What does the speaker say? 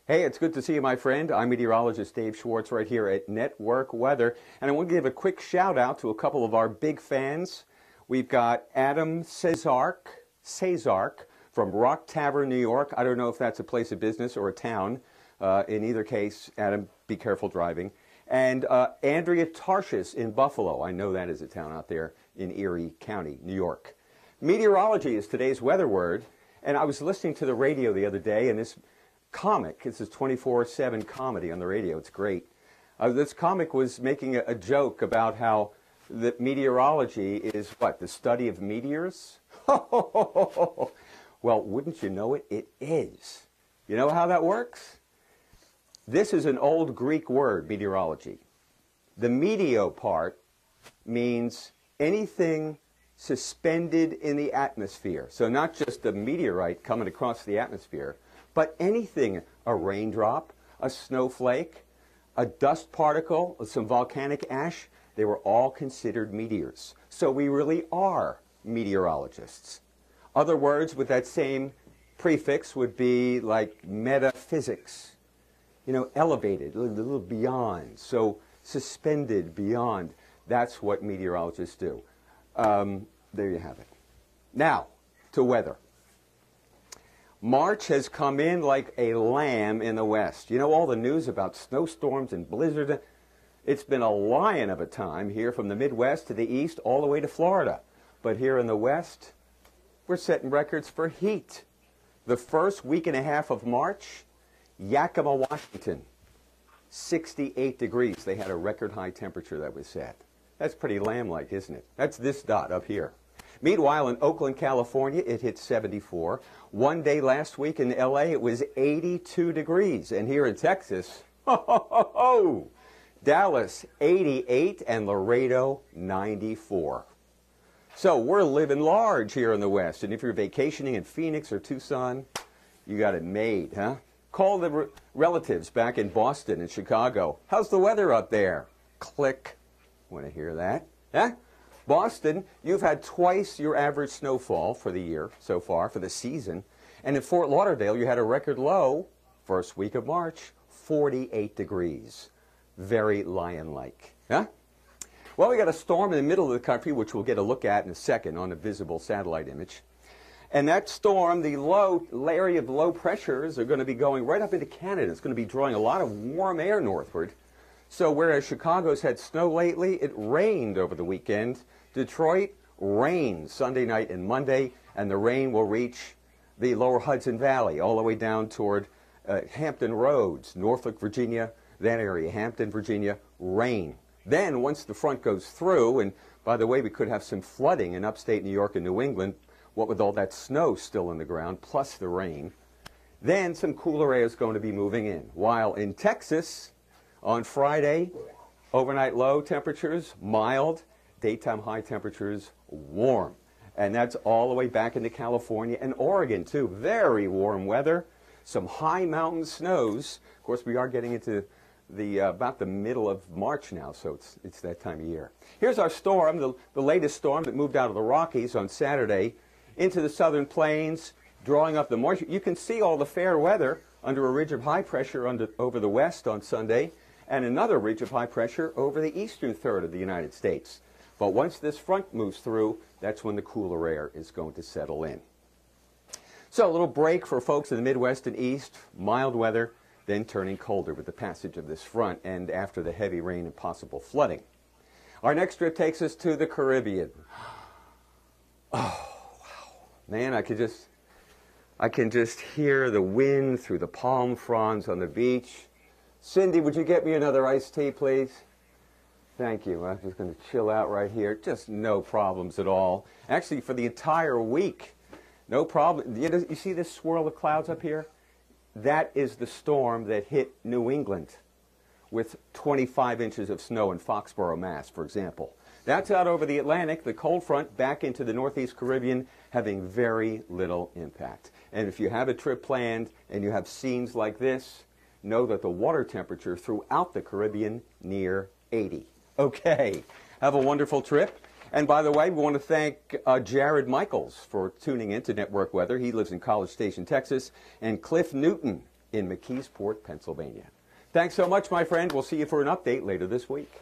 Hey, it's good to see you, my friend. I'm meteorologist Dave Schwartz right here at Network Weather. And I want to give a quick shout out to a couple of our big fans. We've got Adam Cesark from Rock Tavern, New York. I don't know if that's a place of business or a town. In either case, Adam, be careful driving. And Andrea Tarshis in Buffalo. I know that is a town out there in Erie County, New York. Meteorology is today's weather word. And I was listening to the radio the other day, and this comic, it's a 24/7 comedy on the radio. It's great. This comic was making a joke about how the meteorology is what? The study of meteors? Well, wouldn't you know it? It is. You know how that works? This is an old Greek word, meteorology. The meteo part means anything suspended in the atmosphere. So not just a meteorite coming across the atmosphere, but anything, a raindrop, a snowflake, a dust particle, some volcanic ash, they were all considered meteors. So we really are meteorologists. Other words with that same prefix would be like metaphysics, elevated, a little beyond, so suspended beyond. That's what meteorologists do. There you have it. Now, to weather. March has come in like a lamb in the West. You know all the news about snowstorms and blizzards? It's been a lion of a time here from the Midwest to the East all the way to Florida. But here in the West, we're setting records for heat. The first week and a half of March, Yakima, Washington, 68 degrees. They had a record high temperature that was set. That's pretty lamb-like, isn't it? That's this dot up here. Meanwhile, in Oakland, California, it hit 74. One day last week in L.A., it was 82 degrees. And here in Texas, Dallas, 88, and Laredo, 94. So we're living large here in the West. And if you're vacationing in Phoenix or Tucson, you got it made, huh? Call the relatives back in Boston and Chicago. How's the weather up there? Click. Want to hear that? Huh? Boston, you've had twice your average snowfall for the year so far, for the season. And in Fort Lauderdale, you had a record low, first week of March, 48 degrees. Very lion-like. Huh? Well, we got a storm in the middle of the country, which we'll get a look at in a second on a visible satellite image. And that storm, the area of low pressures are going to be going right up into Canada. It's going to be drawing a lot of warm air northward. So whereas Chicago's had snow lately, it rained over the weekend. Detroit, rain Sunday night and Monday, and the rain will reach the lower Hudson Valley all the way down toward Hampton Roads, Norfolk, Virginia, that area, Hampton, Virginia, rain. Then once the front goes through, and by the way, we could have some flooding in upstate New York and New England, what with all that snow still in the ground, plus the rain, then some cooler air is going to be moving in. While in Texas, on Friday, overnight low temperatures, mild, daytime high temperatures, warm. And that's all the way back into California and Oregon, too. Very warm weather, some high mountain snows. Of course, we are getting into about the middle of March now, so it's that time of year. Here's our storm, the latest storm that moved out of the Rockies on Saturday into the southern plains, drawing up the moisture. You can see all the fair weather under a ridge of high pressure over the west on Sunday, and another ridge of high pressure over the eastern third of the United States. But once this front moves through, that's when the cooler air is going to settle in. So a little break for folks in the Midwest and East, mild weather, then turning colder with the passage of this front and after the heavy rain and possible flooding. Our next trip takes us to the Caribbean. Oh, wow. Man, I can just hear the wind through the palm fronds on the beach. Cindy, would you get me another iced tea, please? Thank you. I'm just going to chill out right here. Just no problems at all. Actually, for the entire week, no problem. You see this swirl of clouds up here? That is the storm that hit New England with 25 inches of snow in Foxborough, Mass., for example. That's out over the Atlantic, the cold front back into the Northeast Caribbean, having very little impact. And if you have a trip planned and you have scenes like this, know that the water temperature throughout the Caribbean near 80. Okay, have a wonderful trip. And by the way, we want to thank Jared Michaels for tuning in to Network Weather. He lives in College Station, Texas. And Cliff Newton in McKeesport, Pennsylvania. Thanks so much, my friend. We'll see you for an update later this week.